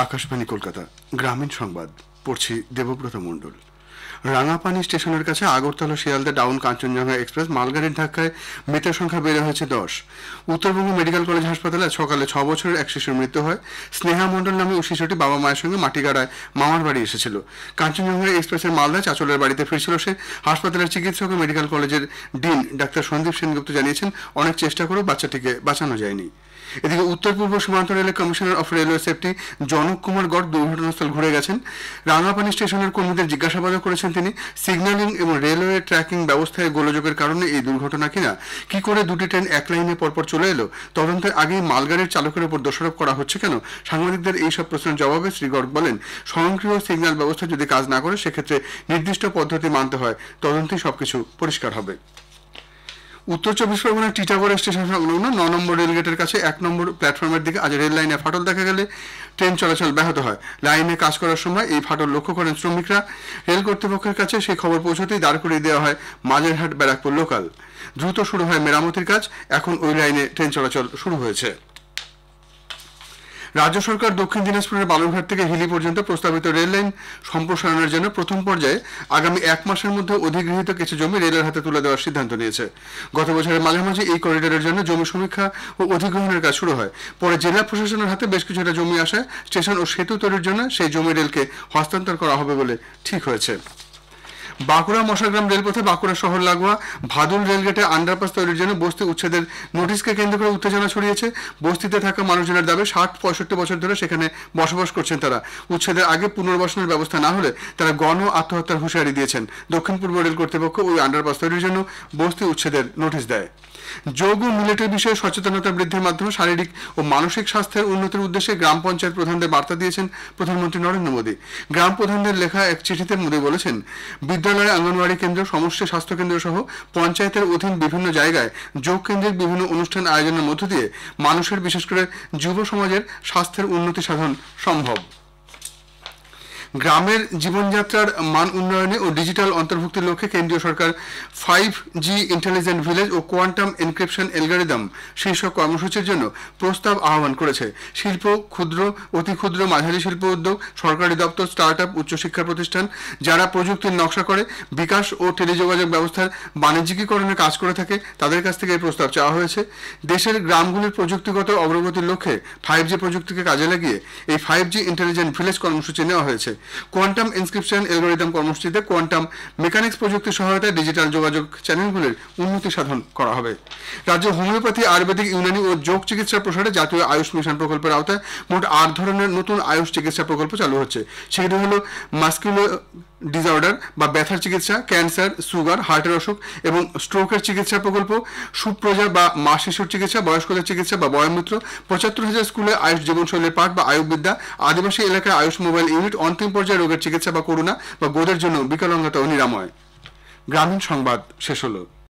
আকাশবাণী কলকাতা গ্রামীণ সংবাদ পড়ছি দেবব্রত মণ্ডল। রাঙাপানি স্টেশনের কাছে আগরতলা শিয়ালদা ডাউন কাঞ্চনজঙ্ঘা এক্সপ্রেস মালগাড়ির ধাক্কায় মৃতের সংখ্যা বেড়ে হয়েছে 10। উত্তরবঙ্গ মেডিকেল কলেজ হাসপাতালে সকালে 6 বছরের এক শিশুর মৃত্যু হয়। স্নেহা মণ্ডল নামে ওই শিশুটি বাবা মায়ের সঙ্গে মাটিগাড়ায় মামার বাড়ি এসেছিল। কাঞ্চনজঙ্ঘা এক্সপ্রেসের মালদায় চাচলের বাড়িতে ফিরছিল সে। হাসপাতালের চিকিৎসক ও মেডিকেল কলেজের ডিন ডাক্তার সন্দীপ সেনগুপ্ত জানিয়েছেন, অনেক চেষ্টা করেও বাচ্চাটিকে বাঁচানো যায়নি। এদিকে উত্তর পূর্ব সীমান্ত রেলের কমিশনার অফ রেলওয়ে সেফটি জনক কুমার গড় দুর্ঘটনাস্থল ঘুরে গেছেন। রাঙাপানি স্টেশনের কর্মীদের জিজ্ঞাসাবাদও করেছেন তিনি। সিগন্যালিং এবং রেলওয়ে ট্র্যাকিং ব্যবস্থায় গোলযোগের কারণে এই দুর্ঘটনা কিনা, কি করে দুটি ট্রেন এক লাইনে পরপর চলে এলো, তদন্তের আগেই মালগাড়ির চালকের উপর দোষারোপ করা হচ্ছে কেন, সাংবাদিকদের এইসব প্রশ্নের জবাবে শ্রী গর্গ বলেন, স্বয়ংক্রিয় সিগন্যাল ব্যবস্থা যদি কাজ না করে সেক্ষেত্রে নির্দিষ্ট পদ্ধতি মানতে হয়, তদন্তেই সবকিছু পরিষ্কার হবে। উত্তর 24 পরগনার টিটাগড় স্টেশন সংলগ্ন 9 নম্বর রেলগেটের কাছে 1 নম্বর প্ল্যাটফর্মের দিকে আজ রেল লাইনে ফাটল দেখা গেলে ট্রেন চলাচল ব্যাহত হয়। লাইনে কাজ করার সময় এই ফাটল লক্ষ্য করেন শ্রমিকরা। রেল কর্তৃপক্ষের কাছে সেই খবর পৌঁছতেই দাঁড় করিয়ে দেওয়া হয় মাঝেরহাট ব্যারাকপুর লোকাল। দ্রুত শুরু হয় মেরামতির কাজ। এখন ওই লাইনে ট্রেন চলাচল শুরু হয়েছে। রাজ্য সরকার দক্ষিণ দিনাজপুরের বালুরঘাট থেকে হিলি পর্যন্ত প্রস্তাবিত রেল লাইন সম্প্রসারণের জন্য প্রথম পর্যায়ে আগামী 1 মাসের মধ্যে অধিগৃহীত কিছু জমি রেলের হাতে তুলে দেওয়ার সিদ্ধান্ত নিয়েছে। গত বছরের মাঝামাঝি এই করিডোরের জন্য জমি সমীক্ষা ও অধিগ্রহণের কাজ শুরু হয়। পরে জেলা প্রশাসনের হাতে বেশ কিছুটা জমি আসায় স্টেশন ও সেতু তৈরির জন্য সেই জমি রেলকে হস্তান্তর করা হবে বলে ঠিক হয়েছে। বাঁকুড়া মশাগ্রাম রেলপথে বাঁকুড়া শহর লাগোয়া ভাদুল রেলগেটে আন্ডারপাস তৈরির জন্য বস্তি উচ্ছেদের নোটিশকে কেন্দ্র করে উত্তেজনা ছড়িয়েছে। বস্তিতে থাকা মানুষজনের দাবি 60-65 বছর ধরে সেখানে বসবাস করছেন তারা। উচ্ছেদের আগে পুনর্বাসনের ব্যবস্থা না হলে তারা গণ আত্মহত্যার হুঁশিয়ারি দিয়েছেন। দক্ষিণ পূর্ব রেল কর্তৃপক্ষ ওই আন্ডারপাস তৈরির জন্য বস্তি উচ্ছেদের নোটিশ দেয়। যোগ ও মিলেটের বিষয়ে সচেতনতা বৃদ্ধির মাধ্যমে শারীরিক ও মানসিক স্বাস্থ্যের উন্নতির উদ্দেশ্যে গ্রাম পঞ্চায়েত প্রধানদের বার্তা দিয়েছেন প্রধানমন্ত্রী নরেন্দ্র মোদী। গ্রাম প্রধানদের লেখা এক চিঠিতে মোদী বলেছেন, বিদ্যালয়, আঙ্গনওয়াড়ি কেন্দ্র, সমষ্টি স্বাস্থ্য কেন্দ্র সহ পঞ্চায়েতের অধীন বিভিন্ন জায়গায় যোগ কেন্দ্রিক বিভিন্ন অনুষ্ঠান আয়োজনের মধ্য দিয়ে মানুষের, বিশেষ করে যুব সমাজের স্বাস্থ্যের উন্নতি সাধন সম্ভব। গ্রামের জীবনযাত্রার মান উন্নয়নে ও ডিজিটাল অন্তর্ভুক্তির লক্ষ্যে কেন্দ্রীয় সরকার 5G ইন্টেলিজেন্ট ভিলেজ ও কোয়ান্টাম এনক্রিপশন অ্যালগরিদম শীর্ষক কর্মসূচির জন্য প্রস্তাব আহ্বান করেছে। শিল্প, ক্ষুদ্র, অতি ক্ষুদ্র, মাঝারি শিল্প উদ্যোগ, সরকারি দপ্তর, স্টার্টআপ, উচ্চশিক্ষা প্রতিষ্ঠান যারা প্রযুক্তির নকশা করে বিকাশ ও টেলিযোগাযোগ ব্যবস্থার বাণিজ্যিকীকরণে কাজ করে থাকে তাদের কাছ থেকে এই প্রস্তাব চাওয়া হয়েছে। দেশের গ্রামগুলির প্রযুক্তিগত অগ্রগতির লক্ষ্যে 5G প্রযুক্তিকে কাজে লাগিয়ে এই 5G ইন্টেলিজেন্ট ভিলেজ কর্মসূচি নেওয়া হয়েছে। কোয়ান্টাম ইনস্ক্রিপশন অ্যালগরিদম কর্মসূচিতে কোয়ান্টাম মেকানিক্স প্রযুক্তির সহায়তায় ডিজিটাল যোগাযোগ চ্যানেলগুলির উন্নতি সাধন করা হবে। রাজ্য হোমিওপ্যাথি, আয়ুর্বেদিক, ইউনানি ও যোগ চিকিৎসা প্রসারে জাতীয় আয়ুষ মিশন প্রকল্পের আওতায় মোট 8 ধরনের নতুন আয়ুষ চিকিৎসা প্রকল্প চালু হচ্ছে। সেগুলি হল মাস্কুলার ডিসঅর্ডার বা ব্যথার চিকিৎসা, ক্যান্সার, সুগার, হার্টের অসুখ এবং স্ট্রোকের চিকিৎসা প্রকল্প, সুপ্রজা বা মা শিশুর চিকিৎসা, বয়স্কদের চিকিৎসা বা বয়োমিত্র, 75,000 স্কুলে আয়ুষ জীবনশৈলীর পাঠ বা আয়ুর্বিদ্যা, আদিবাসী এলাকায় আয়ুষ মোবাইল ইউনিট, অন্তিম পর্যায়ে রোগের চিকিৎসা বা করোনা বা গোদের জন্য বিকলাঙ্গতা ও নিরাময়। গ্রামীণ সংবাদ শেষ হলো।